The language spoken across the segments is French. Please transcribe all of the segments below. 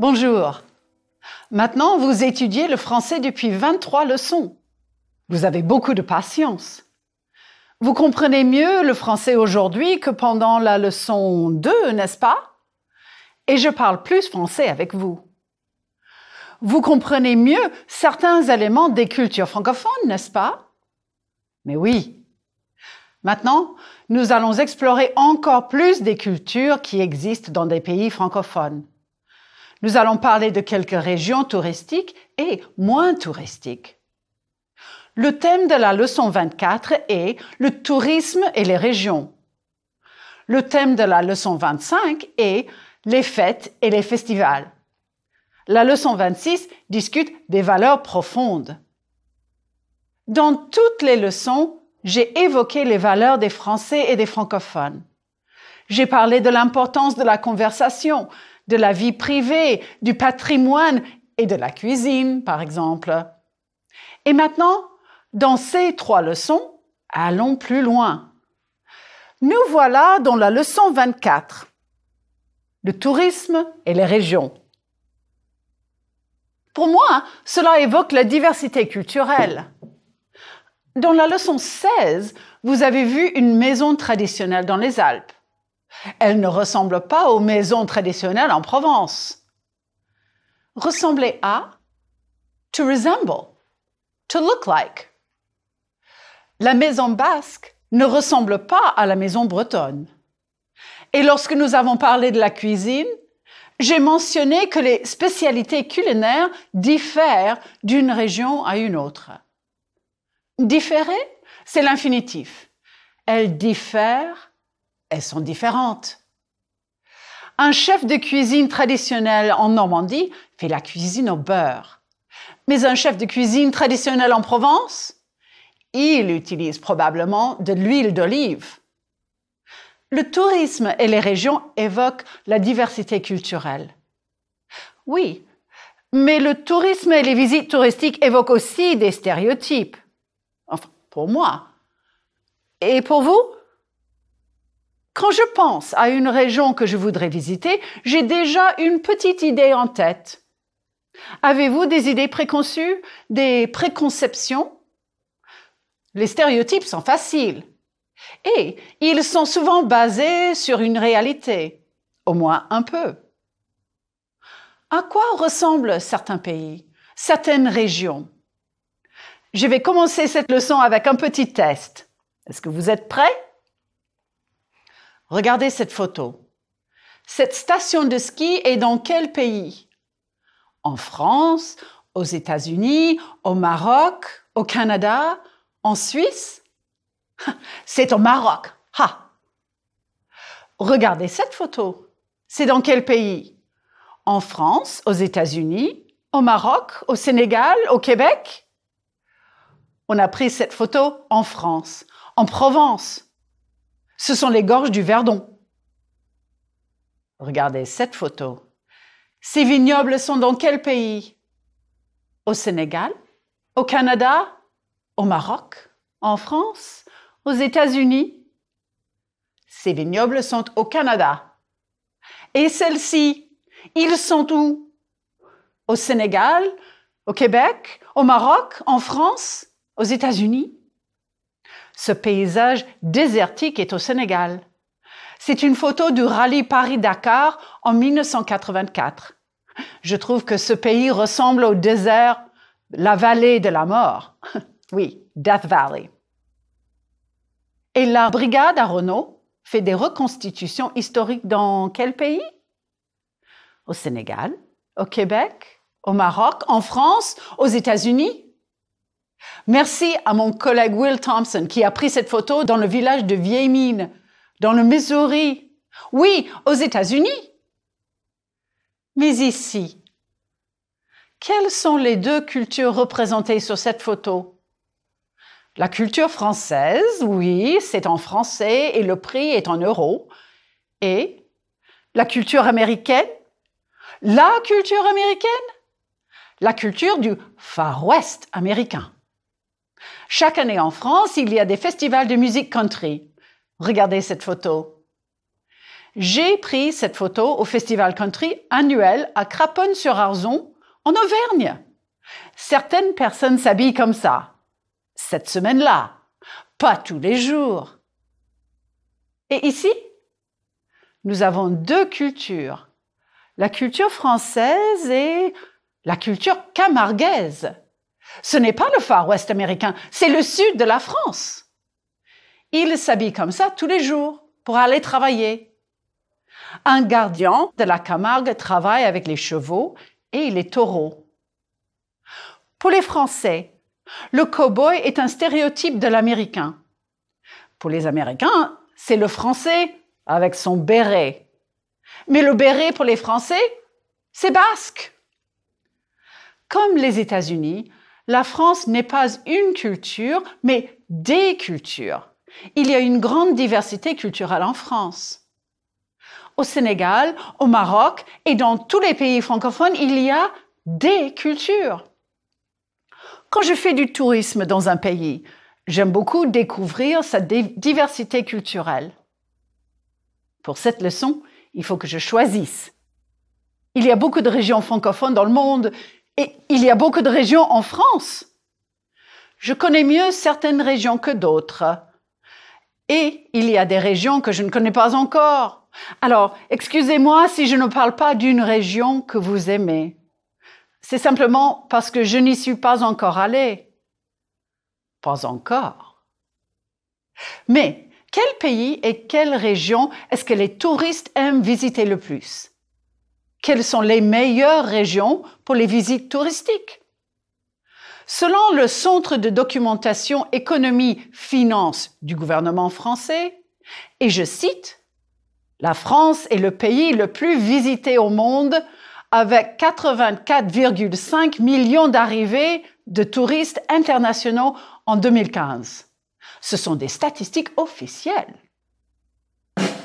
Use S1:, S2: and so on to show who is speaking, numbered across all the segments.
S1: Bonjour. Maintenant, vous étudiez le français depuis 23 leçons. Vous avez beaucoup de patience. Vous comprenez mieux le français aujourd'hui que pendant la leçon 2, n'est-ce pas? Et je parle plus français avec vous. Vous comprenez mieux certains éléments des cultures francophones, n'est-ce pas? Mais oui. Maintenant, nous allons explorer encore plus des cultures qui existent dans des pays francophones. Nous allons parler de quelques régions touristiques et moins touristiques. Le thème de la leçon 24 est le tourisme et les régions. Le thème de la leçon 25 est les fêtes et les festivals. La leçon 26 discute des valeurs profondes. Dans toutes les leçons, j'ai évoqué les valeurs des Français et des francophones. J'ai parlé de l'importance de la conversation, de la vie privée, du patrimoine et de la cuisine, par exemple. Et maintenant, dans ces 3 leçons, allons plus loin. Nous voilà dans la leçon 24, le tourisme et les régions. Pour moi, cela évoque la diversité culturelle. Dans la leçon 16, vous avez vu une maison traditionnelle dans les Alpes. Elle ne ressemble pas aux maisons traditionnelles en Provence. Ressembler à, to resemble, to look like. La maison basque ne ressemble pas à la maison bretonne. Et lorsque nous avons parlé de la cuisine, j'ai mentionné que les spécialités culinaires diffèrent d'une région à une autre. Différer, c'est l'infinitif. Elles diffèrent, elles sont différentes. Un chef de cuisine traditionnel en Normandie fait la cuisine au beurre. Mais un chef de cuisine traditionnel en Provence, il utilise probablement de l'huile d'olive. Le tourisme et les régions évoquent la diversité culturelle. Oui, mais le tourisme et les visites touristiques évoquent aussi des stéréotypes. Enfin, pour moi. Et pour vous? Quand je pense à une région que je voudrais visiter, j'ai déjà une petite idée en tête. Avez-vous des idées préconçues, des préconceptions? Les stéréotypes sont faciles. Et ils sont souvent basés sur une réalité, au moins un peu. À quoi ressemblent certains pays, certaines régions? Je vais commencer cette leçon avec un petit test. Est-ce que vous êtes prêts? Regardez cette photo. Cette station de ski est dans quel pays? En France, aux États-Unis, au Maroc, au Canada, en Suisse? C'est au Maroc. Ha! Regardez cette photo. C'est dans quel pays? En France, aux États-Unis, au Maroc, au Sénégal, au Québec? On a pris cette photo en France, en Provence. Ce sont les gorges du Verdon. Regardez cette photo. Ces vignobles sont dans quel pays? Au Sénégal, au Canada, au Maroc, en France, aux États-Unis? Ces vignobles sont au Canada. Et celles-ci, ils sont où? Au Sénégal, au Québec, au Maroc, en France, aux États-Unis? Ce paysage désertique est au Sénégal. C'est une photo du rallye Paris-Dakar en 1984. Je trouve que ce pays ressemble au désert, la vallée de la mort. Oui, Death Valley. Et la brigade à Renault fait des reconstitutions historiques dans quel pays? Au Sénégal, au Québec, au Maroc, en France, aux États-Unis? Merci à mon collègue Will Thompson qui a pris cette photo dans le village de Vieille-Mine, dans le Missouri. Oui, aux États-Unis. Mais ici, quelles sont les 2 cultures représentées sur cette photo? La culture française, oui, c'est en français et le prix est en euros. Et la culture américaine? La culture américaine? La culture du Far West américain. Chaque année en France, il y a des festivals de musique country. Regardez cette photo. J'ai pris cette photo au Festival Country annuel à Craponne-sur-Arzon, en Auvergne. Certaines personnes s'habillent comme ça, cette semaine-là, pas tous les jours. Et ici, nous avons deux cultures, la culture française et la culture camarguaise. Ce n'est pas le Far West américain, c'est le sud de la France. Ils s'habillent comme ça tous les jours pour aller travailler. Un gardien de la Camargue travaille avec les chevaux et les taureaux. Pour les Français, le cow-boy est un stéréotype de l'Américain. Pour les Américains, c'est le Français avec son béret. Mais le béret pour les Français, c'est basque. Comme les États-Unis, la France n'est pas une culture, mais des cultures. Il y a une grande diversité culturelle en France. Au Sénégal, au Maroc et dans tous les pays francophones, il y a des cultures. Quand je fais du tourisme dans un pays, j'aime beaucoup découvrir sa diversité culturelle. Pour cette leçon, il faut que je choisisse. Il y a beaucoup de régions francophones dans le monde et il y a beaucoup de régions en France. Je connais mieux certaines régions que d'autres. Et il y a des régions que je ne connais pas encore. Alors, excusez-moi si je ne parle pas d'une région que vous aimez. C'est simplement parce que je n'y suis pas encore allée. Pas encore. Mais quel pays et quelle région est-ce que les touristes aiment visiter le plus? Quelles sont les meilleures régions pour les visites touristiques? Selon le Centre de documentation économie-finance du gouvernement français, et je cite, « La France est le pays le plus visité au monde avec 84,5 millions d'arrivées de touristes internationaux en 2015. » Ce sont des statistiques officielles.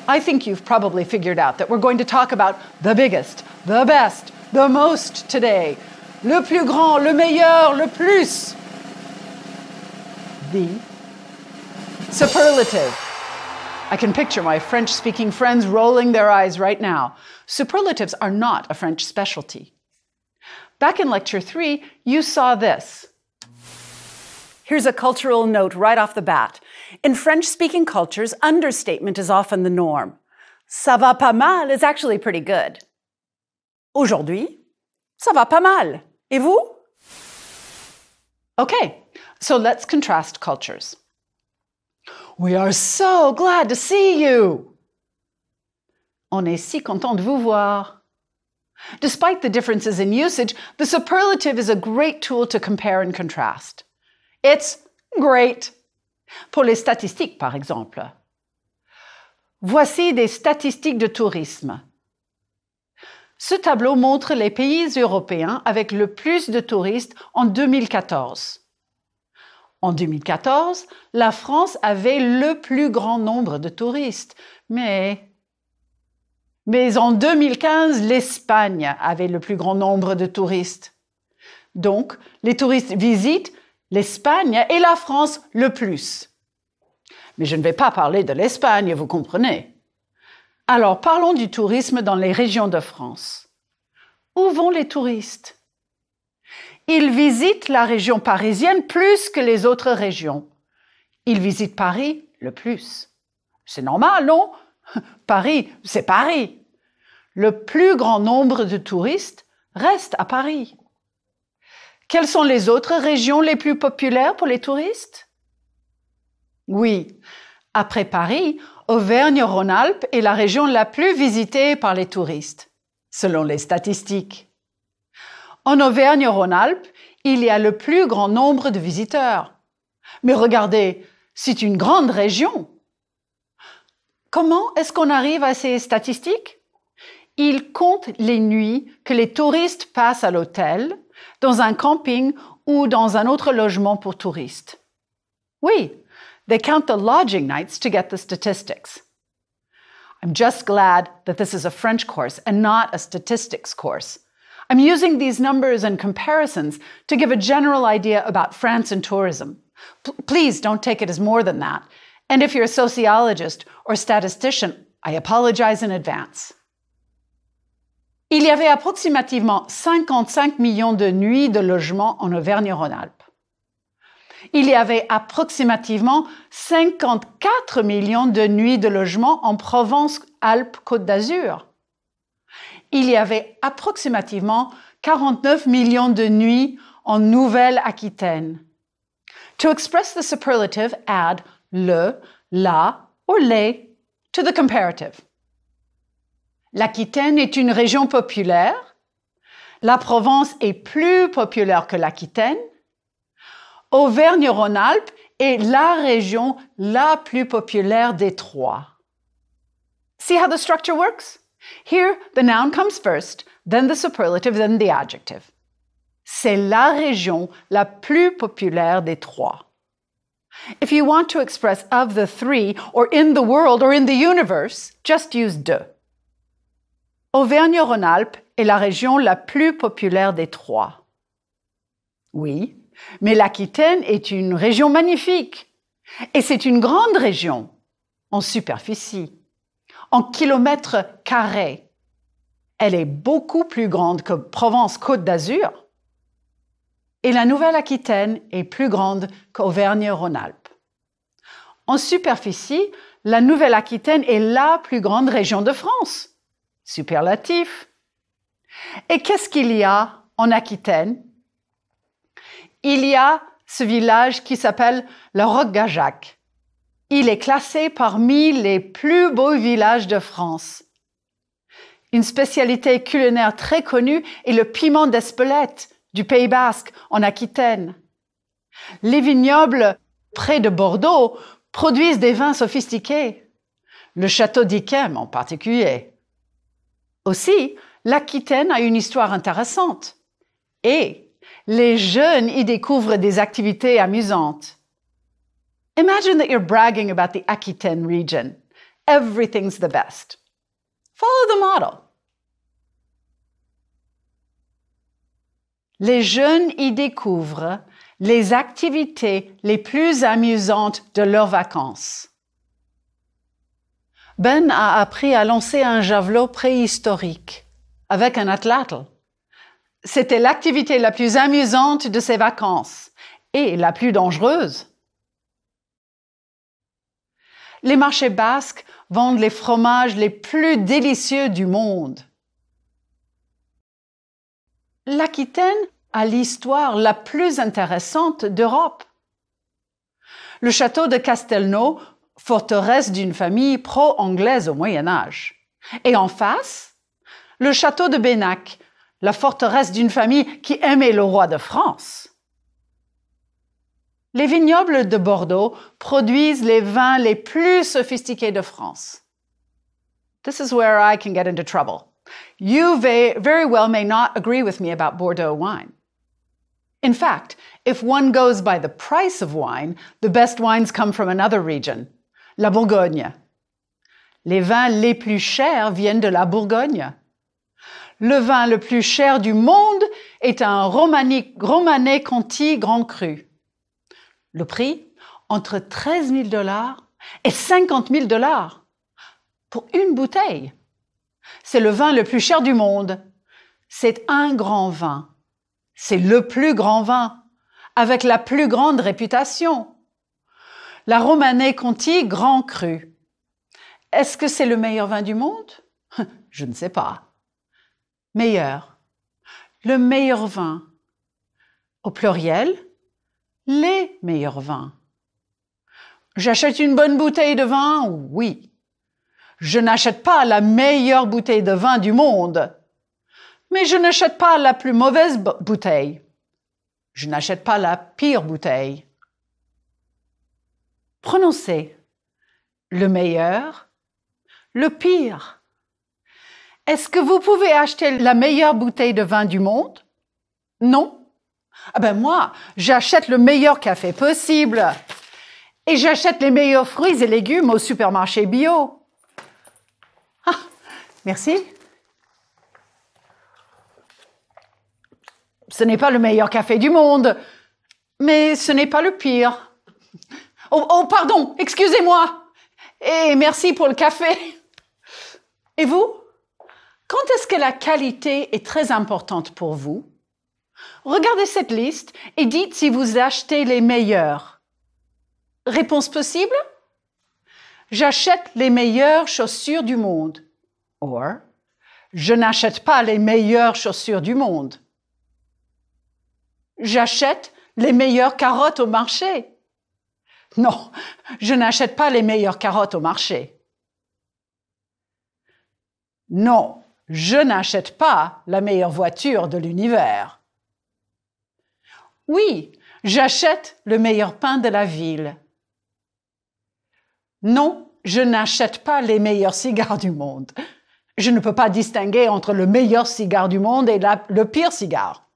S1: I think you've probably figured out that we're going to talk about the biggest, the best, the most today. Le plus grand, le meilleur, le plus. The superlative. I can picture my French-speaking friends rolling their eyes right now. Superlatives are not a French specialty. Back in Lecture 3, you saw this. Here's a cultural note right off the bat. In French-speaking cultures, understatement is often the norm. Ça va pas mal is actually pretty good. Aujourd'hui, ça va pas mal. Et vous? Okay, so let's contrast cultures. We are so glad to see you. On est si content de vous voir. Despite the differences in usage, the superlative is a great tool to compare and contrast. It's great. Pour les statistiques, par exemple. Voici des statistiques de tourisme. Ce tableau montre les pays européens avec le plus de touristes en 2014. En 2014, la France avait le plus grand nombre de touristes, mais en 2015, l'Espagne avait le plus grand nombre de touristes. Donc, les touristes visitent l'Espagne et la France le plus. Mais je ne vais pas parler de l'Espagne, vous comprenez. Alors, parlons du tourisme dans les régions de France. Où vont les touristes? Ils visitent la région parisienne plus que les autres régions. Ils visitent Paris le plus. C'est normal, non? Paris, c'est Paris. Le plus grand nombre de touristes reste à Paris. Quelles sont les autres régions les plus populaires pour les touristes? Oui, après Paris, Auvergne-Rhône-Alpes est la région la plus visitée par les touristes, selon les statistiques. En Auvergne-Rhône-Alpes, il y a le plus grand nombre de visiteurs. Mais regardez, c'est une grande région. Comment est-ce qu'on arrive à ces statistiques? Ils comptent les nuits que les touristes passent à l'hôtel, dans un camping ou dans un autre logement pour touristes. Oui, they count the lodging nights to get the statistics. I'm just glad that this is a French course and not a statistics course. I'm using these numbers and comparisons to give a general idea about France and tourism. Please don't take it as more than that. And if you're a sociologist or statistician, I apologize in advance. Il y avait approximativement 55 millions de nuits de logement en Auvergne-Rhône-Alpes. Il y avait approximativement 54 millions de nuits de logement en Provence-Alpes-Côte d'Azur. Il y avait approximativement 49 millions de nuits en Nouvelle-Aquitaine. To express the superlative, add le, la or les to the comparative. L'Aquitaine est une région populaire. La Provence est plus populaire que l'Aquitaine. Auvergne-Rhône-Alpes est la région la plus populaire des trois. See how the structure works? Here, the noun comes first, then the superlative, then the adjective. C'est la région la plus populaire des trois. If you want to express of the three, or in the world, or in the universe, just use de. Auvergne-Rhône-Alpes est la région la plus populaire des trois. Oui, mais l'Aquitaine est une région magnifique. Et c'est une grande région, en superficie, en kilomètres carrés. Elle est beaucoup plus grande que Provence-Côte d'Azur. Et la Nouvelle-Aquitaine est plus grande qu'Auvergne-Rhône-Alpes. En superficie, la Nouvelle-Aquitaine est la plus grande région de France. Superlatif. Et qu'est-ce qu'il y a en Aquitaine? Il y a ce village qui s'appelle le Roc-Gajac. Il est classé parmi les plus beaux villages de France. Une spécialité culinaire très connue est le piment d'Espelette du Pays Basque en Aquitaine. Les vignobles près de Bordeaux produisent des vins sophistiqués. Le château d'Yquem en particulier. Aussi, l'Aquitaine a une histoire intéressante. Et les jeunes y découvrent des activités amusantes. Imagine that you're bragging about the Aquitaine region. Everything's the best. Follow the model. Les jeunes y découvrent les activités les plus amusantes de leurs vacances. Ben a appris à lancer un javelot préhistorique avec un atlatl. C'était l'activité la plus amusante de ses vacances et la plus dangereuse. Les marchés basques vendent les fromages les plus délicieux du monde. L'Aquitaine a l'histoire la plus intéressante d'Europe. Le château de Castelnau, forteresse d'une famille pro-anglaise au Moyen Âge. Et en face, le château de Bénac, la forteresse d'une famille qui aimait le roi de France. Les vignobles de Bordeaux produisent les vins les plus sophistiqués de France. This is where I can get into trouble. You very well may not agree with me about Bordeaux wine. In fact, if one goes by the price of wine, the best wines come from another region, la Bourgogne. Les vins les plus chers viennent de la Bourgogne. Le vin le plus cher du monde est un Romanée Conti Grand Cru. Le prix, entre 13 000 $ et 50 000 $ pour une bouteille. C'est le vin le plus cher du monde. C'est un grand vin. C'est le plus grand vin, avec la plus grande réputation. La Romanée Conti Grand Cru. Est-ce que c'est le meilleur vin du monde? Je ne sais pas. Meilleur. Le meilleur vin. Au pluriel, les meilleurs vins. J'achète une bonne bouteille de vin? Oui. Je n'achète pas la meilleure bouteille de vin du monde. Mais je n'achète pas la plus mauvaise bouteille. Je n'achète pas la pire bouteille. Prononcez le meilleur, le pire. Est-ce que vous pouvez acheter la meilleure bouteille de vin du monde? Non? Ah ben moi, j'achète le meilleur café possible. Et j'achète les meilleurs fruits et légumes au supermarché bio. Ah, merci. Ce n'est pas le meilleur café du monde, mais ce n'est pas le pire. Oh pardon, excusez-moi. Et merci pour le café. Et vous? Quand est-ce que la qualité est très importante pour vous? Regardez cette liste et dites si vous achetez les meilleurs. Réponse possible? J'achète les meilleures chaussures du monde. Or, je n'achète pas les meilleures chaussures du monde. J'achète les meilleures carottes au marché. Non, je n'achète pas les meilleures carottes au marché. Non, je n'achète pas la meilleure voiture de l'univers. Oui, j'achète le meilleur pain de la ville. Non, je n'achète pas les meilleurs cigares du monde. Je ne peux pas distinguer entre le meilleur cigare du monde et le pire cigare.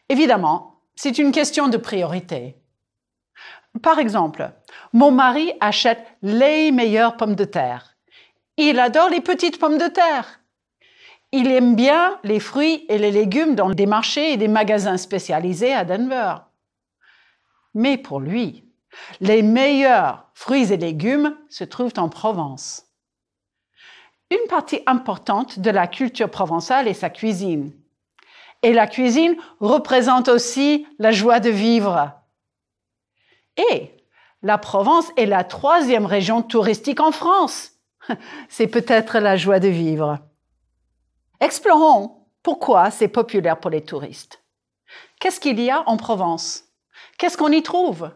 S1: Évidemment, c'est une question de priorité. Par exemple, mon mari achète les meilleures pommes de terre. Il adore les petites pommes de terre. Il aime bien les fruits et les légumes dans des marchés et des magasins spécialisés à Denver. Mais pour lui, les meilleurs fruits et légumes se trouvent en Provence. Une partie importante de la culture provençale est sa cuisine. Et la cuisine représente aussi la joie de vivre. Et la Provence est la 3e région touristique en France. C'est peut-être la joie de vivre. Explorons pourquoi c'est populaire pour les touristes. Qu'est-ce qu'il y a en Provence? Qu'est-ce qu'on y trouve?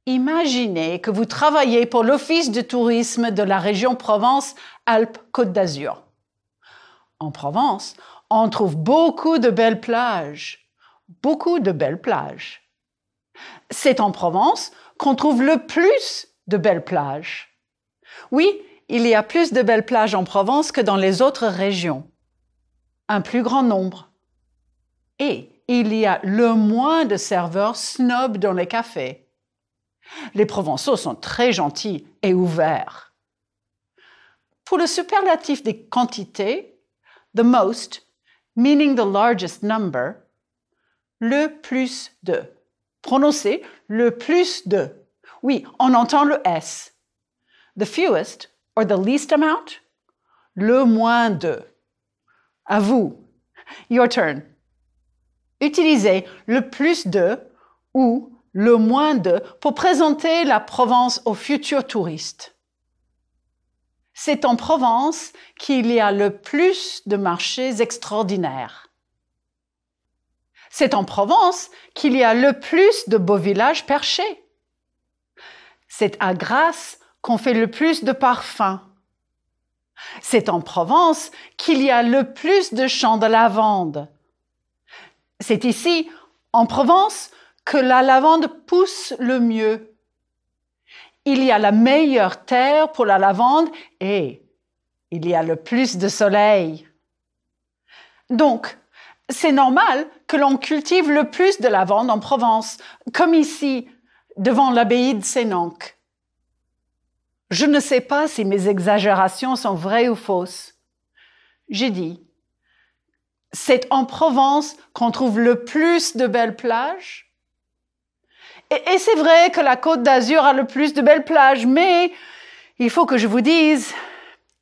S1: Imaginez que vous travaillez pour l'Office de tourisme de la région Provence-Alpes-Côte d'Azur. En Provence, on trouve beaucoup de belles plages. Beaucoup de belles plages. C'est en Provence qu'on trouve le plus de belles plages. Oui, il y a plus de belles plages en Provence que dans les autres régions. Un plus grand nombre. Et il y a le moins de serveurs snobs dans les cafés. Les Provençaux sont très gentils et ouverts. Pour le superlatif des quantités, the most, meaning the largest number, le plus de. Prononcez le plus de. Oui, on entend le S. The fewest or the least amount, le moins de. À vous. Your turn. Utilisez le plus de ou le moins de pour présenter la Provence aux futurs touristes. C'est en Provence qu'il y a le plus de marchés extraordinaires. C'est en Provence qu'il y a le plus de beaux villages perchés. C'est à Grasse qu'on fait le plus de parfums. C'est en Provence qu'il y a le plus de champs de lavande. C'est ici, en Provence, que la lavande pousse le mieux. Il y a la meilleure terre pour la lavande et il y a le plus de soleil. Donc, c'est normal que l'on cultive le plus de lavande en Provence, comme ici, devant l'abbaye de Sénanque. Je ne sais pas si mes exagérations sont vraies ou fausses. J'ai dit, c'est en Provence qu'on trouve le plus de belles plages. Et c'est vrai que la Côte d'Azur a le plus de belles plages, mais il faut que je vous dise,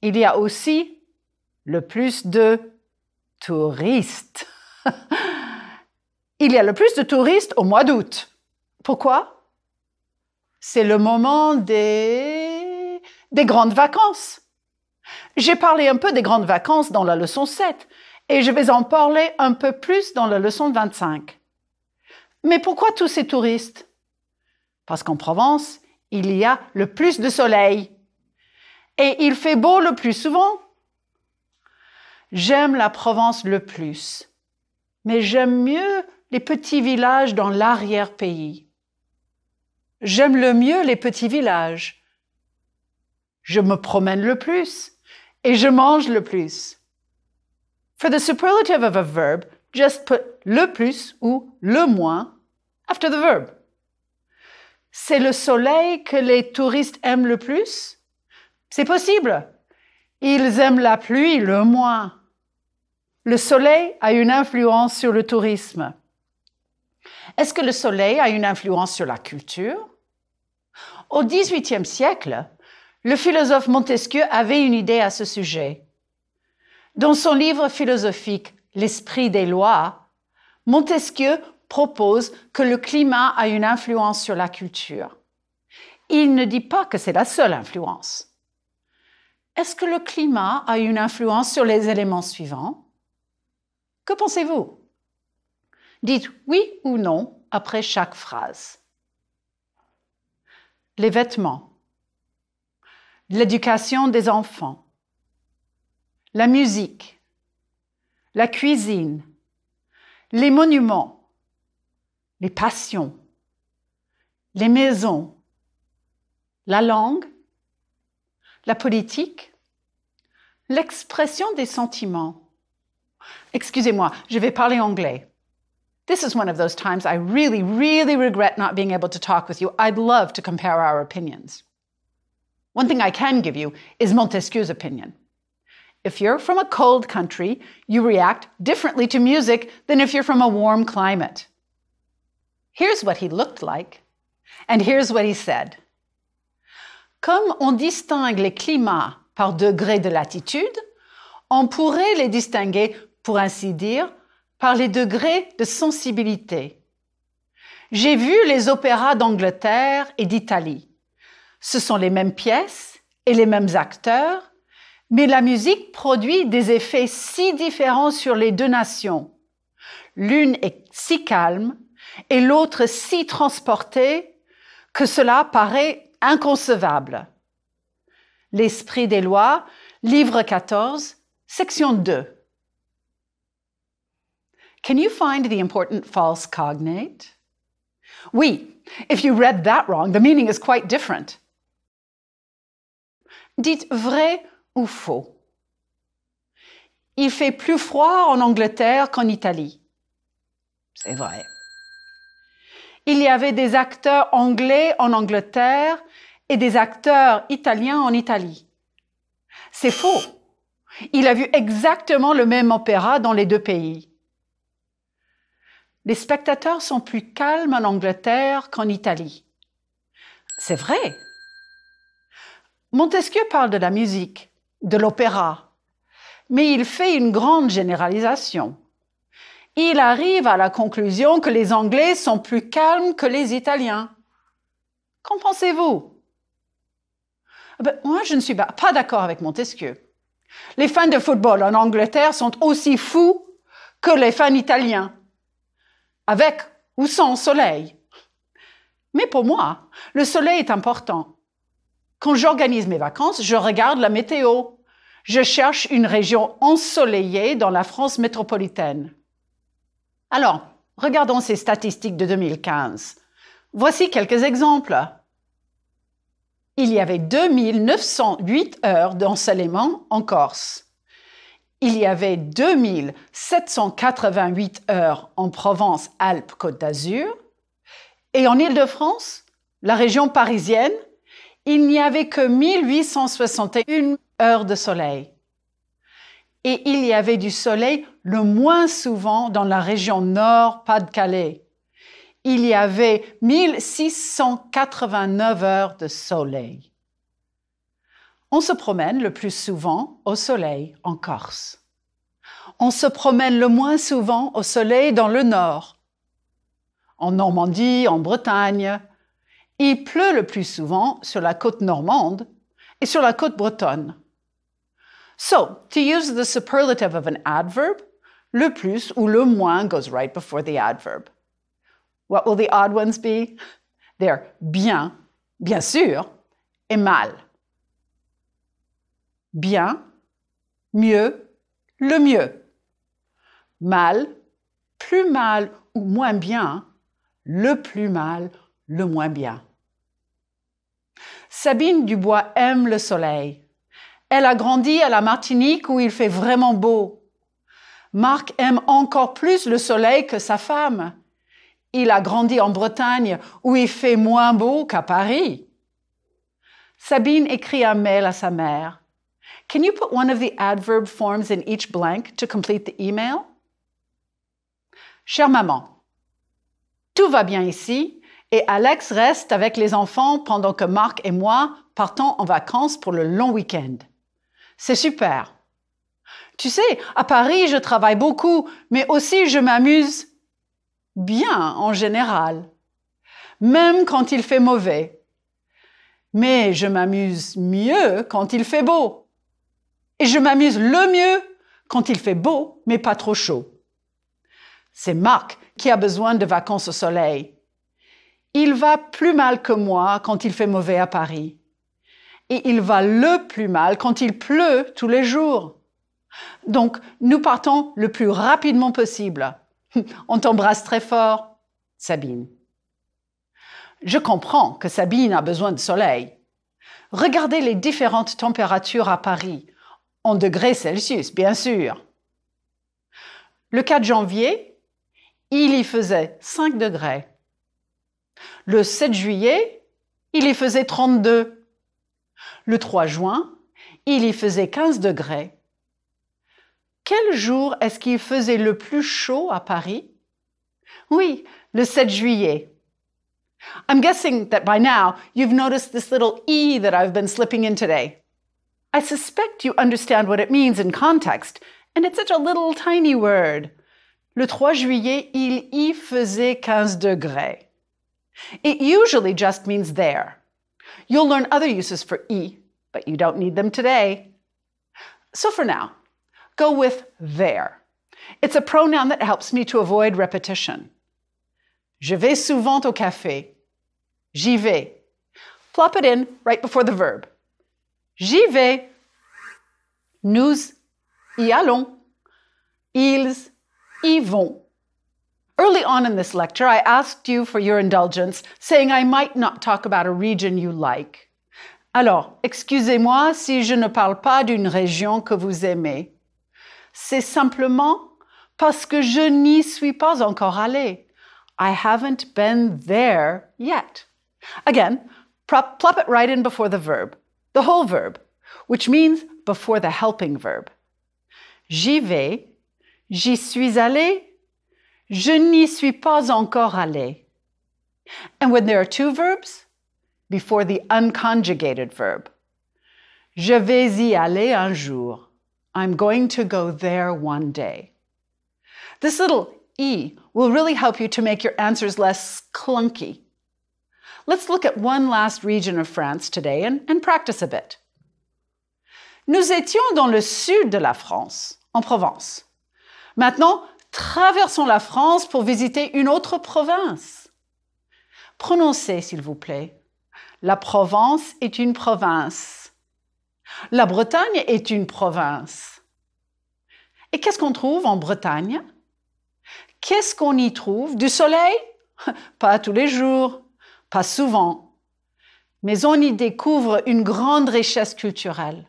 S1: il y a aussi le plus de touristes. Il y a le plus de touristes au mois d'août. Pourquoi? C'est le moment des grandes vacances. J'ai parlé un peu des grandes vacances dans la leçon 7 et je vais en parler un peu plus dans la leçon 25. Mais pourquoi tous ces touristes? Parce qu'en Provence, il y a le plus de soleil et il fait beau le plus souvent. J'aime la Provence le plus, mais j'aime mieux les petits villages dans l'arrière-pays. J'aime le mieux les petits villages. Je me promène le plus et je mange le plus. For the superlative of a verb, just put le plus ou le moins after the verb. C'est le soleil que les touristes aiment le plus? C'est possible. Ils aiment la pluie le moins. Le soleil a une influence sur le tourisme. Est-ce que le soleil a une influence sur la culture? Au XVIIIe siècle, Le philosophe Montesquieu avait une idée à ce sujet. Dans son livre philosophique « L'esprit des lois », Montesquieu propose que le climat a une influence sur la culture. Il ne dit pas que c'est la seule influence. Est-ce que le climat a une influence sur les éléments suivants? Que pensez-vous? Dites oui ou non après chaque phrase. Les vêtements, l'éducation des enfants, la musique, la cuisine, les monuments, les passions, les maisons, la langue, la politique, l'expression des sentiments. Excusez-moi, je vais parler anglais. This is one of those times I really, really regret not being able to talk with you. I'd love to compare our opinions. One thing I can give you is Montesquieu's opinion. If you're from a cold country, you react differently to music than if you're from a warm climate. Here's what he looked like, and here's what he said. Comme on distingue les climats par degrés de latitude, on pourrait les distinguer, pour ainsi dire, par les degrés de sensibilité. J'ai vu les opéras d'Angleterre et d'Italie. Ce sont les mêmes pièces et les mêmes acteurs, mais la musique produit des effets si différents sur les deux nations. L'une est si calme et l'autre si transportée que cela paraît inconcevable. L'Esprit des lois, livre 14, section 2. Can you find the important false cognate? Oui, if you read that wrong, the meaning is quite different. Dites vrai ou faux. Il fait plus froid en Angleterre qu'en Italie. C'est vrai. Il y avait des acteurs anglais en Angleterre et des acteurs italiens en Italie. C'est faux. Il a vu exactement le même opéra dans les deux pays. Les spectateurs sont plus calmes en Angleterre qu'en Italie. C'est vrai. Montesquieu parle de la musique, de l'opéra, mais il fait une grande généralisation. Il arrive à la conclusion que les Anglais sont plus calmes que les Italiens. Qu'en pensez-vous? Moi, je ne suis pas d'accord avec Montesquieu. Les fans de football en Angleterre sont aussi fous que les fans italiens, avec ou sans soleil. Mais pour moi, le soleil est important. Quand j'organise mes vacances, je regarde la météo. Je cherche une région ensoleillée dans la France métropolitaine. Alors, regardons ces statistiques de 2015. Voici quelques exemples. Il y avait 2908 heures d'ensoleillement en Corse. Il y avait 2788 heures en Provence-Alpes-Côte d'Azur. Et en Île-de-France, la région parisienne, il n'y avait que 1861 heures de soleil. Et il y avait du soleil le moins souvent dans la région nord, Pas-de-Calais. Il y avait 1689 heures de soleil. On se promène le plus souvent au soleil en Corse. On se promène le moins souvent au soleil dans le nord. En Normandie, en Bretagne. Il pleut le plus souvent sur la côte normande et sur la côte bretonne. So, to use the superlative of an adverb, le plus ou le moins goes right before the adverb. What will the odd ones be? They're bien, bien sûr, et mal. Bien, mieux, le mieux. Mal, plus mal ou moins bien, le plus mal, le moins bien. Sabine Dubois aime le soleil. Elle a grandi à la Martinique où il fait vraiment beau. Marc aime encore plus le soleil que sa femme. Il a grandi en Bretagne où il fait moins beau qu'à Paris. Sabine écrit un mail à sa mère. Can you put one of the adverb forms in each blank to complete the email? Chère maman, tout va bien ici Et Alex reste avec les enfants pendant que Marc et moi partons en vacances pour le long week-end. C'est super. Tu sais, à Paris, je travaille beaucoup, mais aussi je m'amuse bien en général, même quand il fait mauvais. Mais je m'amuse mieux quand il fait beau. Et je m'amuse le mieux quand il fait beau, mais pas trop chaud. C'est Marc qui a besoin de vacances au soleil. Il va plus mal que moi quand il fait mauvais à Paris. Et il va le plus mal quand il pleut tous les jours. Donc, nous partons le plus rapidement possible. On t'embrasse très fort, Sabine. Je comprends que Sabine a besoin de soleil. Regardez les différentes températures à Paris, en degrés Celsius, bien sûr. Le 4 janvier, il y faisait 5 degrés. Le 7 juillet, il y faisait 32. Le 3 juin, il y faisait 15 degrés. Quel jour est-ce qu'il faisait le plus chaud à Paris? Oui, le 7 juillet. I'm guessing that by now you've noticed this little E that I've been slipping in today. I suspect you understand what it means in context, and it's such a little tiny word. Le 3 juillet, il y faisait 15 degrés. It usually just means there. You'll learn other uses for E, but you don't need them today. So for now, go with there. It's a pronoun that helps me to avoid repetition. Je vais souvent au café. J'y vais. Plop it in right before the verb. J'y vais. Nous y allons. Ils y vont. Early on in this lecture, I asked you for your indulgence, saying I might not talk about a region you like. Alors, excusez-moi si je ne parle pas d'une région que vous aimez. C'est simplement parce que je n'y suis pas encore allé. I haven't been there yet. Again, plop it right in before the verb, the whole verb, which means before the helping verb. J'y vais, j'y suis allé, je n'y suis pas encore allé. And when there are two verbs, before the unconjugated verb. Je vais y aller un jour. I'm going to go there one day. This little E will really help you to make your answers less clunky. Let's look at one last region of France today and practice a bit. Nous étions dans le sud de la France, en Provence. Maintenant, traversons la France pour visiter une autre province. Prononcez, s'il vous plaît. La Provence est une province. La Bretagne est une province. Et qu'est-ce qu'on trouve en Bretagne? Qu'est-ce qu'on y trouve? Du soleil? Pas tous les jours, pas souvent. Mais on y découvre une grande richesse culturelle.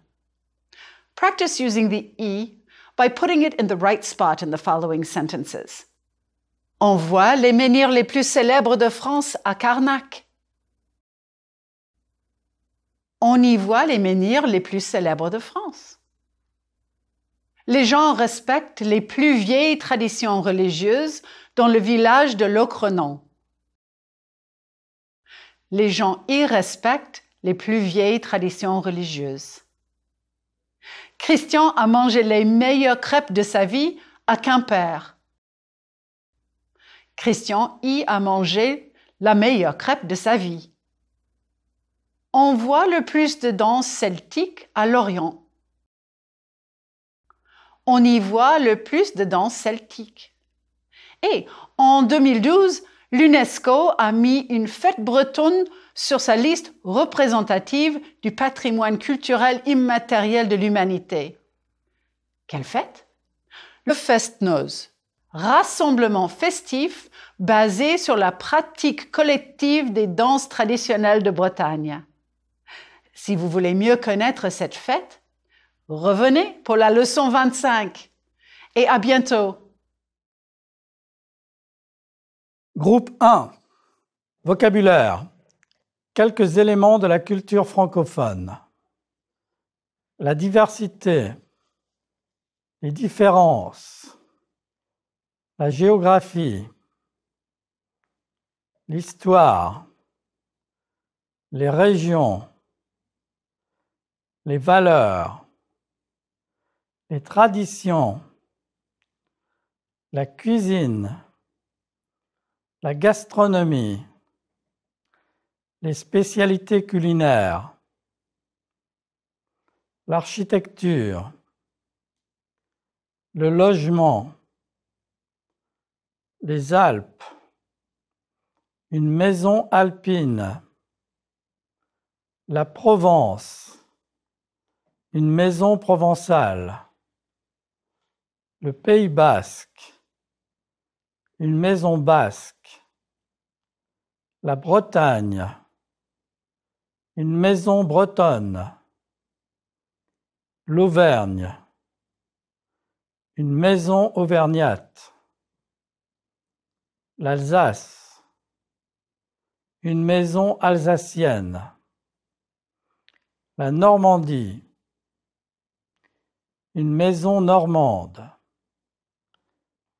S1: Practice using the E by putting it in the right spot in the following sentences. On voit les menhirs les plus célèbres de France à Carnac. On y voit les menhirs les plus célèbres de France. Les gens respectent les plus vieilles traditions religieuses dans le village de Locronan. Les gens y respectent les plus vieilles traditions religieuses. Christian a mangé les meilleures crêpes de sa vie à Quimper. Christian y a mangé la meilleure crêpe de sa vie. On voit le plus de danses celtiques à Lorient. On y voit le plus de danses celtiques. Et en 2012, l'UNESCO a mis une fête bretonne sur sa liste représentative du patrimoine culturel immatériel de l'humanité. Quelle fête? Le Fest-Noz, rassemblement festif basé sur la pratique collective des danses traditionnelles de Bretagne. Si vous voulez mieux connaître cette fête, revenez pour la leçon 25. Et à bientôt.
S2: Groupe 1. Vocabulaire. Quelques éléments de la culture francophone. La diversité. Les différences. La géographie. l'histoire, les régions, les valeurs, les traditions, la cuisine, la gastronomie, les spécialités culinaires, l'architecture, le logement, les Alpes, une maison alpine, la Provence, une maison provençale, le Pays basque, une maison basque, la Bretagne, une maison bretonne, l'Auvergne, une maison auvergnate, l'Alsace, une maison alsacienne, la Normandie, une maison normande,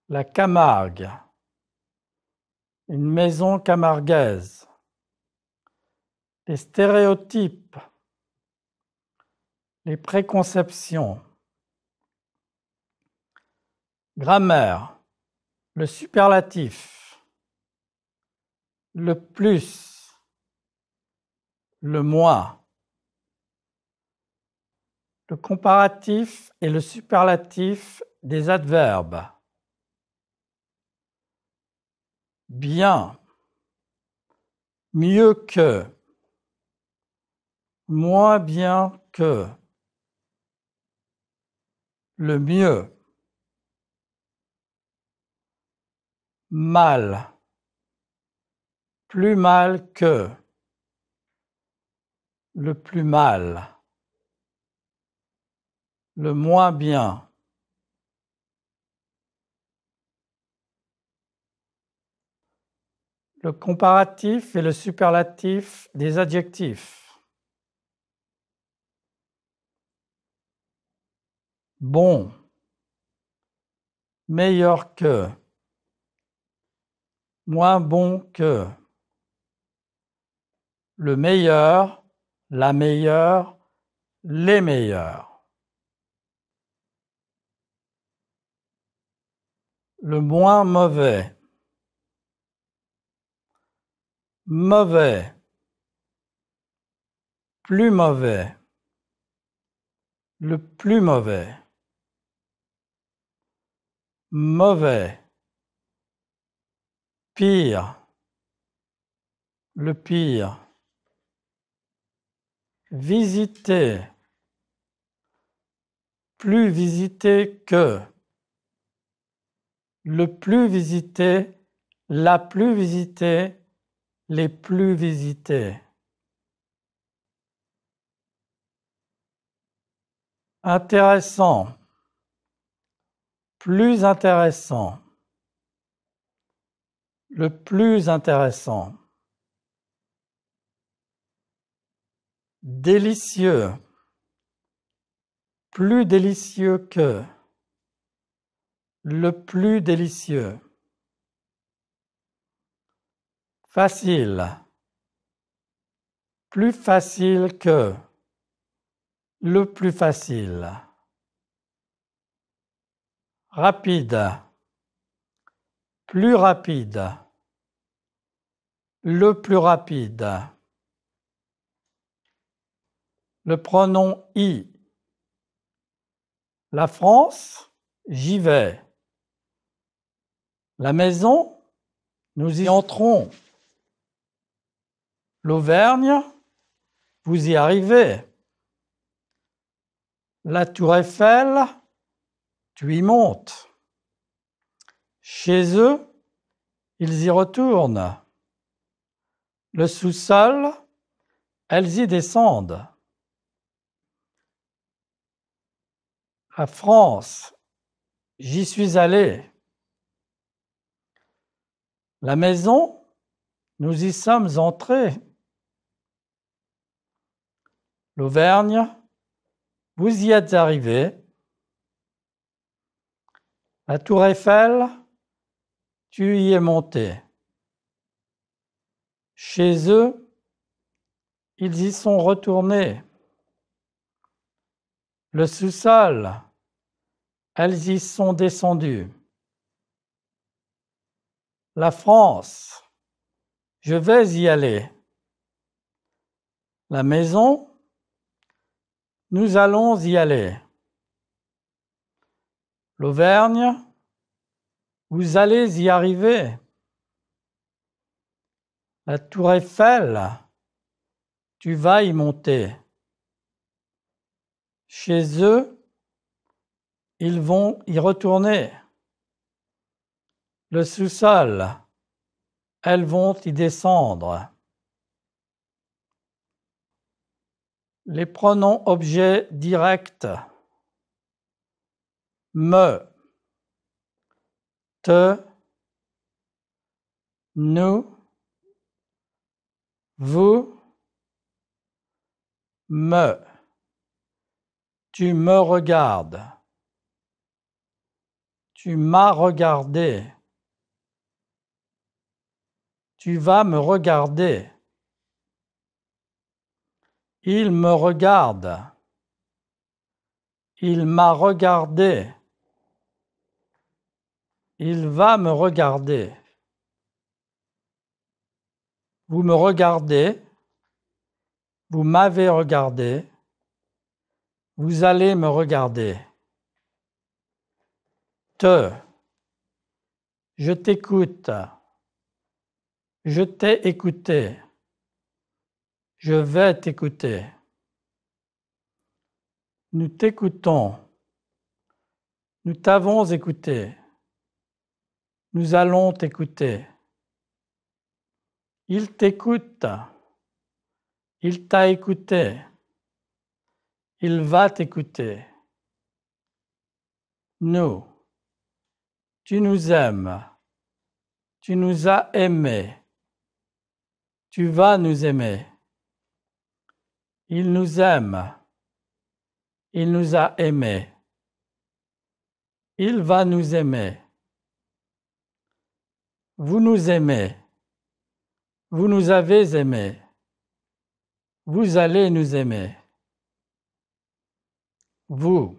S2: la Camargue, une maison camarguaise, les stéréotypes, les préconceptions, grammaire, le superlatif, le plus, le moins, le comparatif et le superlatif des adverbes, bien, mieux que, moins bien que, le mieux, mal, plus mal que, le plus mal, le moins bien, le comparatif et le superlatif des adjectifs, bon, meilleur que, moins bon que, le meilleur, la meilleure, les meilleurs, le moins mauvais, mauvais, plus mauvais, le plus mauvais, mauvais, pire, le pire, visiter, plus visité que, le plus visité, la plus visitée, les plus visités. Intéressant, plus intéressant, le plus intéressant. Délicieux, plus délicieux que, le plus délicieux. Facile, plus facile que, le plus facile. Rapide, plus rapide, le plus rapide. Le pronom I. La France, j'y vais. La maison, nous y entrons. L'Auvergne, vous y arrivez. La Tour Eiffel, tu y montes. Chez eux, ils y retournent. Le sous-sol, elles y descendent. La France, j'y suis allé. La maison, nous y sommes entrés. L'Auvergne, vous y êtes arrivés. La Tour Eiffel, tu y es monté. Chez eux, ils y sont retournés. Le sous-sol, elles y sont descendues. La France, je vais y aller. La maison, nous allons y aller. L'Auvergne, vous allez y arriver. La tour Eiffel, tu vas y monter. Chez eux, ils vont y retourner. Le sous-sol, elles vont y descendre. Les pronoms objets directs. Me, te, nous, vous, me. Tu me regardes. Tu m'as regardé. Tu vas me regarder. Il me regarde. Il m'a regardé. Il va me regarder. Vous me regardez. Vous m'avez regardé. Vous allez me regarder. Te. Je t'écoute. Je t'ai écouté. Je vais t'écouter. Nous t'écoutons. Nous t'avons écouté. Nous allons t'écouter. Il t'écoute. Il t'a écouté. Il va t'écouter. Nous. Tu nous aimes. Tu nous as aimés. Tu vas nous aimer. Il nous aime. Il nous a aimés. Il va nous aimer. Vous nous aimez. Vous nous avez aimés. Vous allez nous aimer. Vous.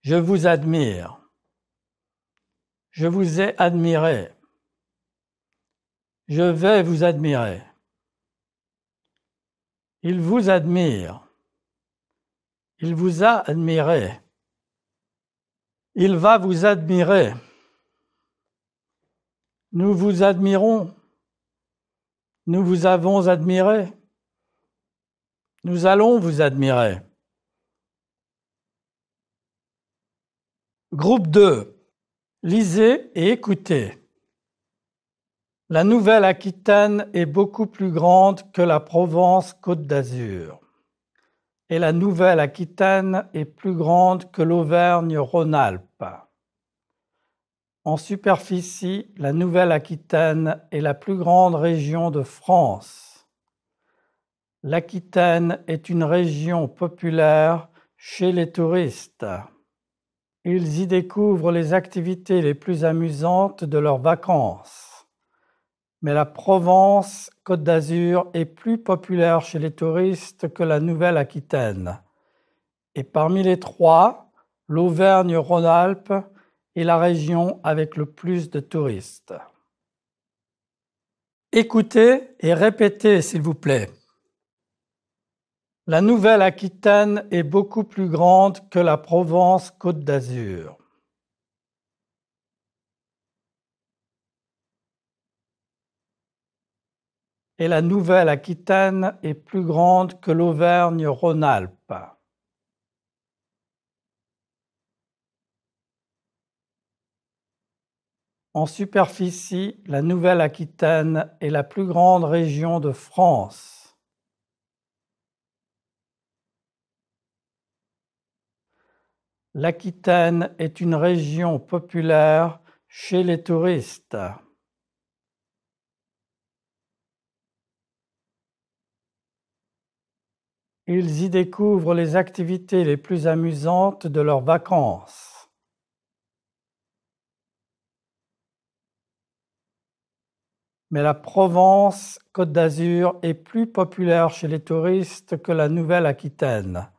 S2: Je vous admire. Je vous ai admiré. Je vais vous admirer. Il vous admire. Il vous a admiré. Il va vous admirer. Nous vous admirons. Nous vous avons admiré. Nous allons vous admirer. Groupe 2. Lisez et écoutez. La Nouvelle-Aquitaine est beaucoup plus grande que la Provence-Côte d'Azur. Et la Nouvelle-Aquitaine est plus grande que l'Auvergne-Rhône-Alpes. En superficie, la Nouvelle-Aquitaine est la plus grande région de France. L'Aquitaine est une région populaire chez les touristes. Ils y découvrent les activités les plus amusantes de leurs vacances. Mais la Provence-Côte d'Azur est plus populaire chez les touristes que la Nouvelle-Aquitaine. Et parmi les trois, l'Auvergne-Rhône-Alpes est la région avec le plus de touristes. Écoutez et répétez, s'il vous plaît. La Nouvelle-Aquitaine est beaucoup plus grande que la Provence-Côte d'Azur. Et la Nouvelle-Aquitaine est plus grande que l'Auvergne-Rhône-Alpes. En superficie, la Nouvelle-Aquitaine est la plus grande région de France. L'Aquitaine est une région populaire chez les touristes. Ils y découvrent les activités les plus amusantes de leurs vacances. mais la Provence-Côte d'Azur est plus populaire chez les touristes que la Nouvelle-Aquitaine.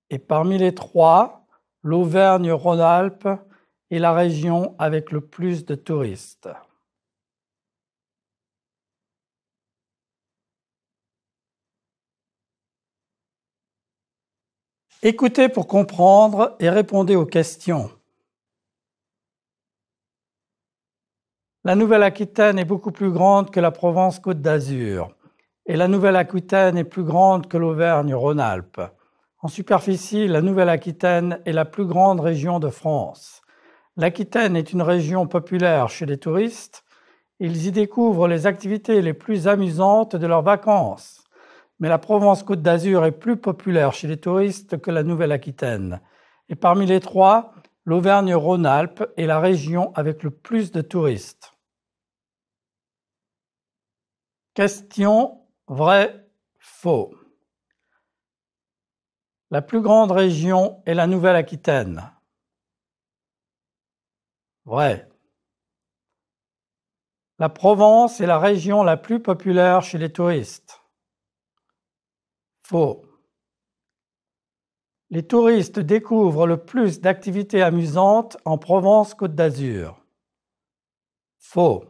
S2: Et parmi les trois, l'Auvergne-Rhône-Alpes est la région avec le plus de touristes. Écoutez pour comprendre et répondez aux questions. La Nouvelle-Aquitaine est beaucoup plus grande que la Provence-Côte d'Azur et la Nouvelle-Aquitaine est plus grande que l'Auvergne-Rhône-Alpes. En superficie, la Nouvelle-Aquitaine est la plus grande région de France. L'Aquitaine est une région populaire chez les touristes. Ils y découvrent les activités les plus amusantes de leurs vacances. Mais la Provence-Côte d'Azur est plus populaire chez les touristes que la Nouvelle-Aquitaine. Et parmi les trois, l'Auvergne-Rhône-Alpes est la région avec le plus de touristes. Question vrai, faux. La plus grande région est la Nouvelle-Aquitaine. Vrai. La Provence est la région la plus populaire chez les touristes. Faux. Les touristes découvrent le plus d'activités amusantes en Provence-Côte d'Azur. Faux.